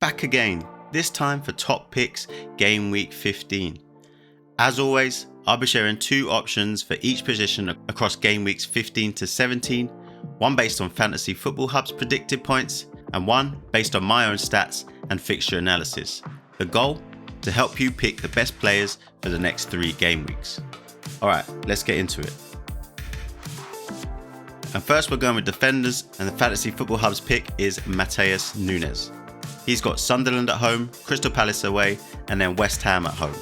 back again, this time for top picks game week 15. As always, I'll be sharing 2 options for each position across game weeks 15 to 17, one based on Fantasy Football Hub's predicted points and one based on my own stats and fixture analysis. The goal? To help you pick the best players for the next 3 game weeks. Alright, let's get into it. And first we're going with defenders, and the Fantasy Football Hub's pick is Matheus Nunes. He's got Sunderland at home, Crystal Palace away, and then West Ham at home.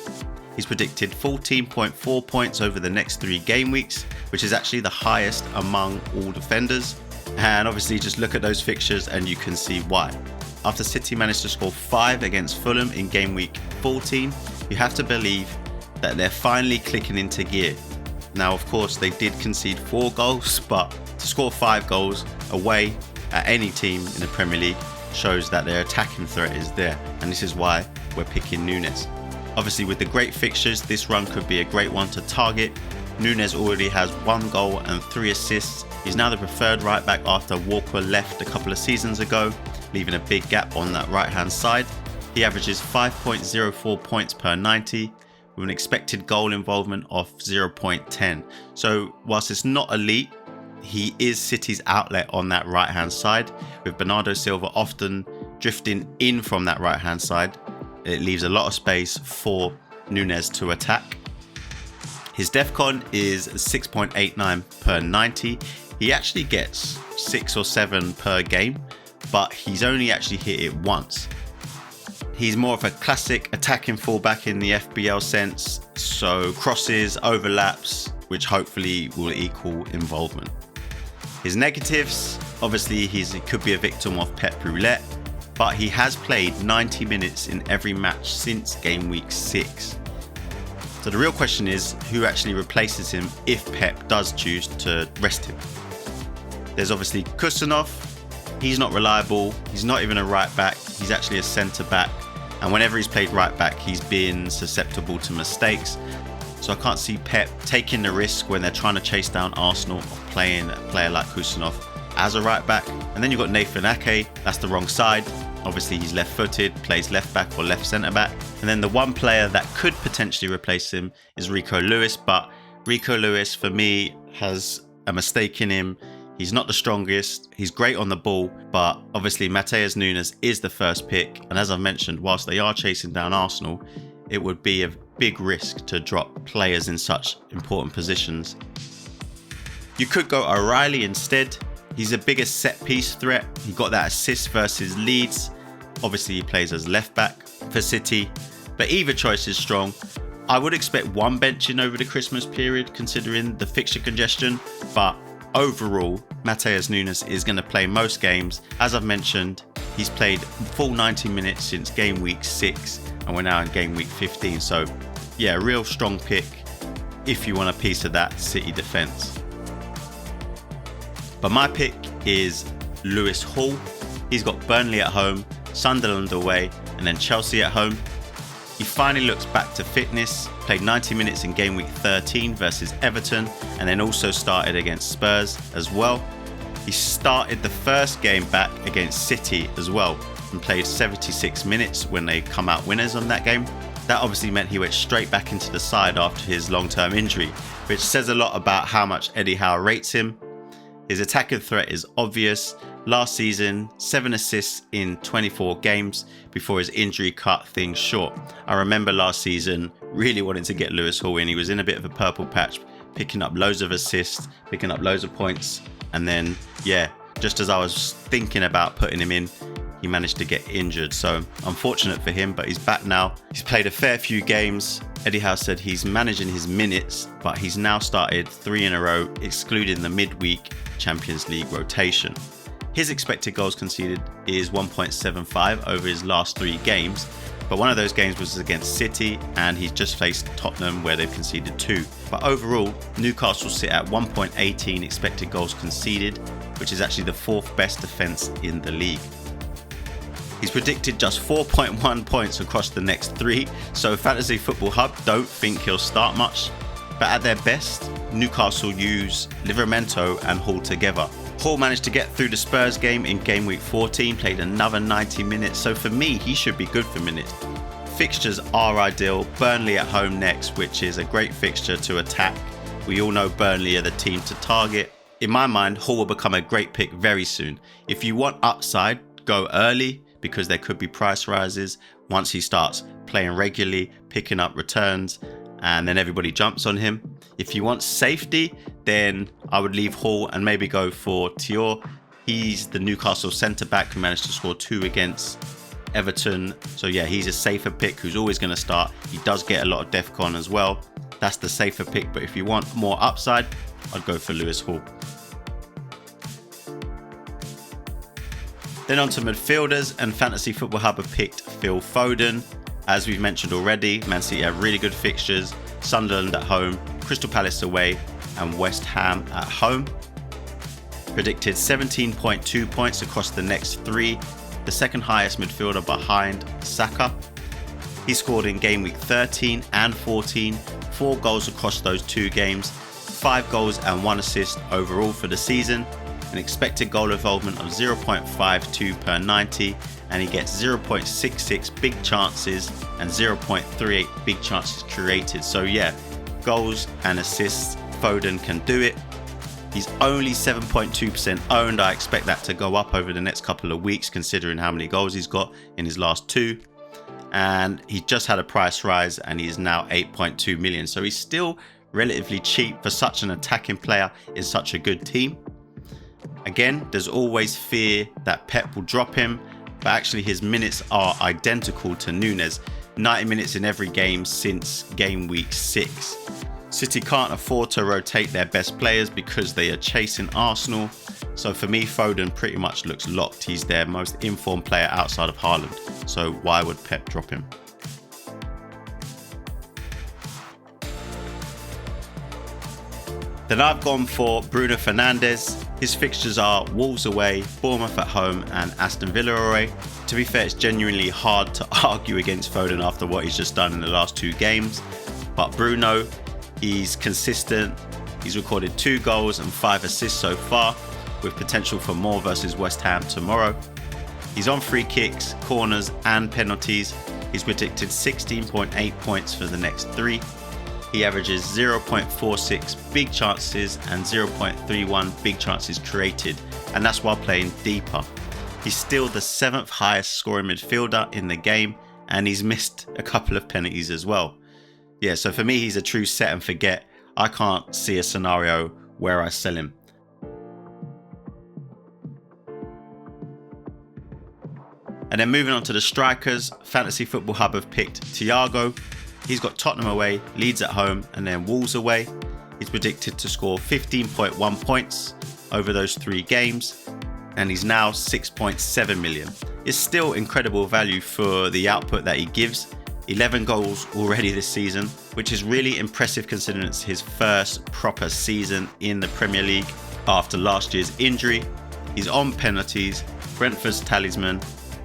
He's predicted 14.4 points over the next 3 game weeks, which is actually the highest among all defenders. And obviously just look at those fixtures and you can see why. After City managed to score 5 against Fulham in game week 14, you have to believe that they're finally clicking into gear. Now, of course, they did concede 4 goals, but to score 5 goals away at any team in the Premier League shows that their attacking threat is there, and this is why we're picking Nunes. Obviously, with the great fixtures, this run could be a great one to target. Nunes already has 1 goal and 3 assists. He's now the preferred right back after Walker left a couple of seasons ago, leaving a big gap on that right hand side. He averages 5.04 points per 90 with an expected goal involvement of 0.10. So whilst it's not elite, he is City's outlet on that right hand side, with Bernardo Silva often drifting in from that right hand side. It leaves a lot of space for Nunes to attack. His DEFCON is 6.89 per 90. He actually gets 6 or 7 per game, but he's only actually hit it once. He's more of a classic attacking fullback in the FPL sense, so crosses, overlaps, which hopefully will equal involvement. His negatives, obviously he could be a victim of Pep Roulette, but he has played 90 minutes in every match since game week 6. So the real question is who actually replaces him if Pep does choose to rest him. There's obviously Kusanov. He's not reliable, he's not even a right back, he's actually a centre back, and whenever he's played right back he's been susceptible to mistakes. So I can't see Pep taking the risk when they're trying to chase down Arsenal of playing a player like Kusanov as a right back. And then you've got Nathan Ake, that's the wrong side. Obviously he's left footed, plays left back or left centre back. And then the one player that could potentially replace him is Rico Lewis, but Rico Lewis for me has a mistake in him. He's not the strongest, he's great on the ball, but obviously Matheus Nunes is the first pick. And as I've mentioned, whilst they are chasing down Arsenal, it would be a big risk to drop players in such important positions. You could go O'Reilly instead. He's a bigger set piece threat. He got that assist versus Leeds. Obviously he plays as left back for City, but either choice is strong. I would expect 1 benching over the Christmas period considering the fixture congestion, but overall, Matheus Nunes is going to play most games. As I've mentioned, he's played full 90 minutes since game week 6 and we're now in game week 15. So yeah, real strong pick if you want a piece of that City defence. But my pick is Lewis Hall. He's got Burnley at home, Sunderland away, and then Chelsea at home. He finally looks back to fitness, played 90 minutes in game week 13 versus Everton, and then also started against Spurs as well. He started the first game back against City as well and played 76 minutes when they come out winners on that game. That obviously meant he went straight back into the side after his long-term injury, which says a lot about how much Eddie Howe rates him. His attacking threat is obvious. Last season, 7 assists in 24 games before his injury cut things short. I remember last season really wanting to get Lewis Hall in. He was in a bit of a purple patch, picking up loads of assists, picking up loads of points. And then, yeah, just as I was thinking about putting him in, he managed to get injured. So unfortunate for him, but he's back now. He's played a fair few games. Eddie Howe said he's managing his minutes, but he's now started 3 in a row, excluding the midweek Champions League rotation. His expected goals conceded is 1.75 over his last 3 games, but one of those games was against City and he's just faced Tottenham where they've conceded 2. But overall, Newcastle sit at 1.18 expected goals conceded, which is actually the 4th best defence in the league. He's predicted just 4.1 points across the next 3, so Fantasy Football Hub don't think he'll start much. But at their best, Newcastle use Livramento and Hall together. Hall managed to get through the Spurs game in game week 14, played another 90 minutes, so for me, he should be good for minutes. Fixtures are ideal. Burnley at home next, which is a great fixture to attack. We all know Burnley are the team to target. In my mind, Hall will become a great pick very soon. If you want upside, go early because there could be price rises once he starts playing regularly, picking up returns, and then everybody jumps on him. If you want safety, then I would leave Hall and maybe go for Tior. He's the Newcastle centre-back who managed to score 2 against Everton. So yeah, he's a safer pick who's always going to start. He does get a lot of DEFCON as well. That's the safer pick, but if you want more upside, I'd go for Lewis Hall. Then on to midfielders, and Fantasy Football Hub have picked Phil Foden. As we've mentioned already, Man City have really good fixtures. Sunderland at home, Crystal Palace away, and West Ham at home. Predicted 17.2 points across the next 3, the second highest midfielder behind Saka. He scored in game week 13 and 14, 4 goals across those 2 games, 5 goals and 1 assist overall for the season, an expected goal involvement of 0.52 per 90, and he gets 0.66 big chances and 0.38 big chances created. So yeah, goals and assists, Foden can do it. He's only 7.2% owned. I expect that to go up over the next couple of weeks considering how many goals he's got in his last 2. And he just had a price rise and he's now 8.2 million. So he's still relatively cheap for such an attacking player in such a good team. Again, there's always fear that Pep will drop him, but actually his minutes are identical to Núñez, 90 minutes in every game since game week 6. City can't afford to rotate their best players because they are chasing Arsenal. So for me, Foden pretty much looks locked. He's their most informed player outside of Haaland. So why would Pep drop him? Then I've gone for Bruno Fernandes. His fixtures are Wolves away, Bournemouth at home, and Aston Villa away. To be fair, it's genuinely hard to argue against Foden after what he's just done in the last 2 games. But Bruno, he's consistent. He's recorded 2 goals and 5 assists so far, with potential for more versus West Ham tomorrow. He's on free kicks, corners, and penalties. He's predicted 16.8 points for the next 3. He averages 0.46 big chances and 0.31 big chances created, and that's while playing deeper. He's still the 7th highest scoring midfielder in the game, and he's missed a couple of penalties as well. Yeah, so for me, he's a true set and forget. I can't see a scenario where I sell him. And then moving on to the strikers, Fantasy Football Hub have picked Thiago. He's got Tottenham away, Leeds at home, and then Wolves away. He's predicted to score 15.1 points over those 3 games, and he's now 6.7 million. It's still incredible value for the output that he gives. 11 goals already this season, which is really impressive considering it's his first proper season in the Premier League after last year's injury. He's on penalties, Brentford's talisman.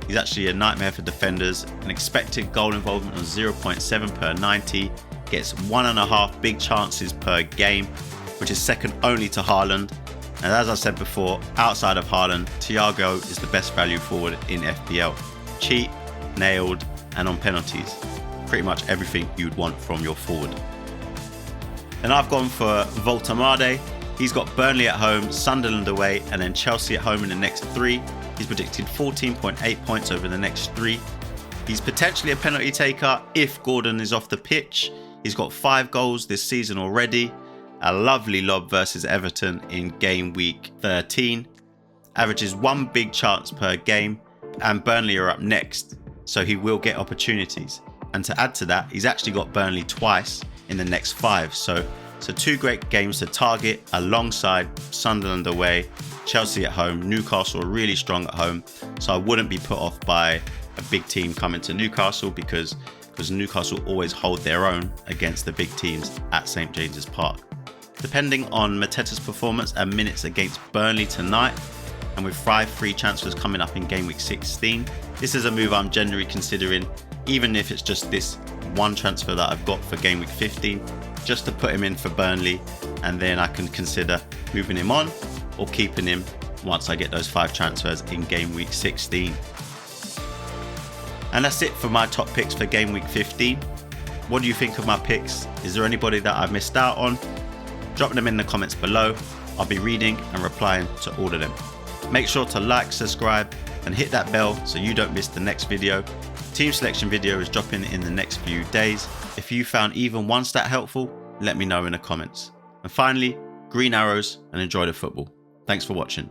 He's actually a nightmare for defenders. An expected goal involvement of 0.7 per 90, gets 1.5 big chances per game, which is second only to Haaland. And as I said before, outside of Haaland, Thiago is the best value forward in FPL. Cheap, nailed, and on penalties. Pretty much everything you'd want from your forward. And I've gone for Voltemade. He's got Burnley at home, Sunderland away, and then Chelsea at home in the next 3. He's predicted 14.8 points over the next 3. He's potentially a penalty taker if Gordon is off the pitch. He's got 5 goals this season already. A lovely lob versus Everton in game week 13. Averages 1 big chance per game, and Burnley are up next, so he will get opportunities. And to add to that, he's actually got Burnley twice in the next 5. So 2 great games to target alongside Sunderland away, Chelsea at home, Newcastle are really strong at home. So I wouldn't be put off by a big team coming to Newcastle because Newcastle always hold their own against the big teams at St James's Park. Depending on Mateta's performance and minutes against Burnley tonight, and with 5 free transfers coming up in game week 16, this is a move I'm generally considering, even if it's just this one transfer that I've got for game week 15, just to put him in for Burnley, and then I can consider moving him on or keeping him once I get those 5 transfers in game week 16. And that's it for my top picks for game week 15. What do you think of my picks? Is there anybody that I missed out on? Drop them in the comments below. I'll be reading and replying to all of them. Make sure to like, subscribe and hit that bell so you don't miss the next video. Team selection video is dropping in the next few days. If you found even one stat helpful, let me know in the comments. And finally, green arrows and enjoy the football. Thanks for watching.